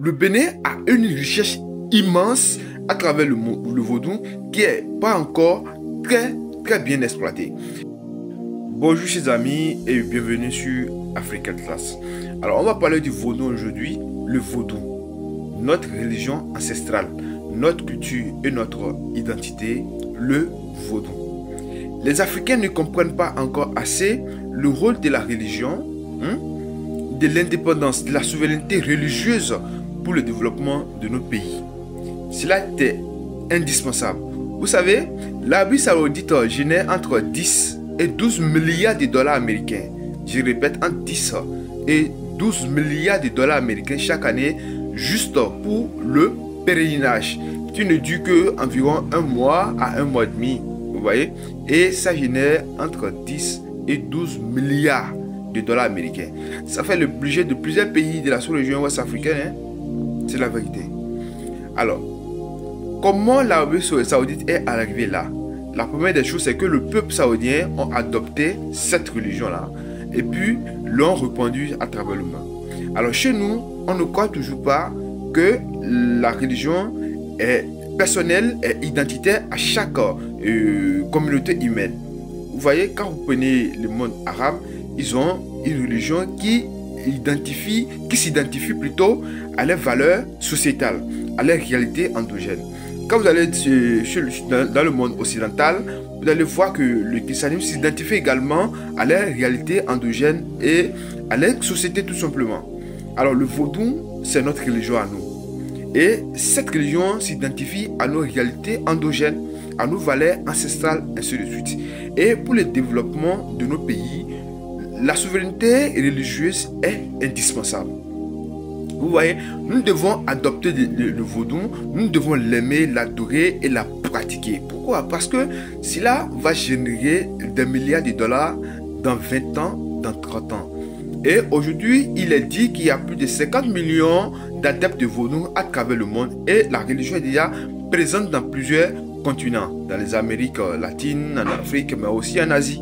Le Bénin a une richesse immense à travers le vaudou qui n'est pas encore très bien exploité. Bonjour chers amis et bienvenue sur Africa Atlas. Alors on va parler du vaudou aujourd'hui, le vaudou, notre religion ancestrale, notre culture et notre identité, le vaudou. Les Africains ne comprennent pas encore assez le rôle de la religion, de l'indépendance, de la souveraineté religieuse pour le développement de nos pays. Cela est indispensable. Vous savez, l'Arabie Saoudite génère entre 10 et 12 milliards de dollars américains. Je répète, entre 10 et 12 milliards de dollars américains chaque année juste pour le pèlerinage qui ne dure que environ un mois à un mois et demi. Vous voyez? Et ça génère entre 10 et 12 milliards de dollars américains. Ça fait le budget de plusieurs pays de la sous-région ouest africaine. C'est la vérité. Alors, comment l'Arabie Saoudite est arrivée là? La première des choses, c'est que le peuple saoudien a adopté cette religion-là et puis l'ont répandue à travers le monde. Alors chez nous, on ne croit toujours pas que la religion est personnelle et identitaire à chaque communauté humaine. Vous voyez, quand vous prenez le monde arabe, ils ont une religion qui s'identifie plutôt à leurs valeurs sociétales, à leur réalité endogène. Quand vous allez dans le monde occidental, vous allez voir que le christianisme s'identifie également à leur réalité endogène et à leur société tout simplement. Alors le vaudou, c'est notre religion à nous. Et cette religion s'identifie à nos réalités endogènes, à nos valeurs ancestrales, ainsi de suite. Et pour le développement de nos pays, la souveraineté religieuse est indispensable. Vous voyez, nous devons adopter le vaudou, nous devons l'aimer, l'adorer et la pratiquer. Pourquoi? Parce que cela va générer des milliards de dollars dans 20 ans, dans 30 ans. Et aujourd'hui, il est dit qu'il y a plus de 50 millions d'adeptes de vaudou à travers le monde et la religion est déjà présente dans plusieurs continents, dans les Amériques latines, en Afrique, mais aussi en Asie,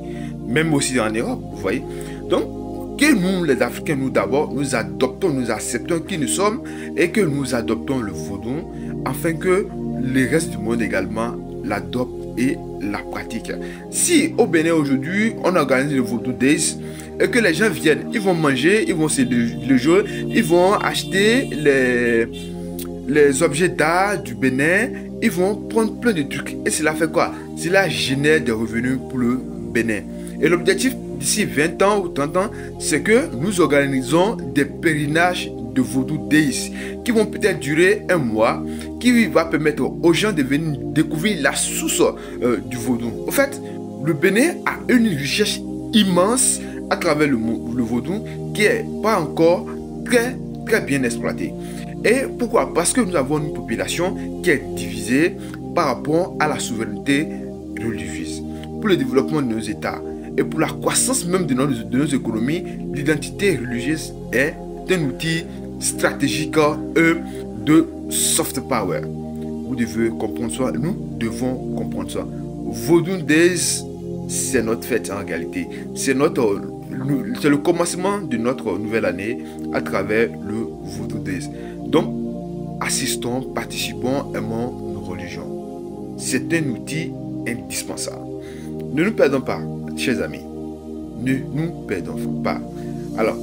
même aussi en Europe, vous voyez. Donc, que nous, les Africains, nous d'abord, nous adoptons, nous acceptons qui nous sommes et que nous adoptons le vaudou afin que le reste du monde également l'adopte et la pratique. Si au Bénin aujourd'hui, on organise le Vaudou Days et que les gens viennent, ils vont manger, ils vont se le jouer, ils vont acheter les objets d'art du Bénin, ils vont prendre plein de trucs. Et cela fait quoi? Cela génère des revenus pour le Bénin. Et l'objectif d'ici 20 ans ou 30 ans, c'est que nous organisons des pèlerinages de Vaudou Days qui vont peut-être durer un mois, qui va permettre aux gens de venir découvrir la source du vaudou. En fait, le Bénin a une richesse immense à travers le vaudou qui n'est pas encore très bien exploitée. Et pourquoi? Parce que nous avons une population qui est divisée par rapport à la souveraineté religieuse. Pour le développement de nos États et pour la croissance même de nos économies, l'identité religieuse est un outil stratégique de soft power. Vous devez comprendre ça, nous devons comprendre ça. Vaudou Days, c'est notre fête en réalité. C'est le commencement de notre nouvelle année à travers le Vaudou Days. Donc, assistons, participons, aimons nos religions. C'est un outil indispensable. Ne nous perdons pas, chers amis. Ne nous perdons pas. Alors,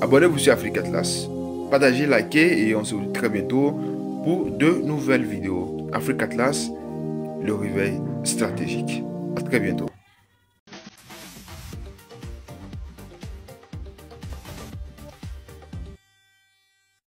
abonnez-vous sur Africa Atlas. Partagez, likez et on se retrouve très bientôt pour de nouvelles vidéos. Africa Atlas, le réveil stratégique. À très bientôt.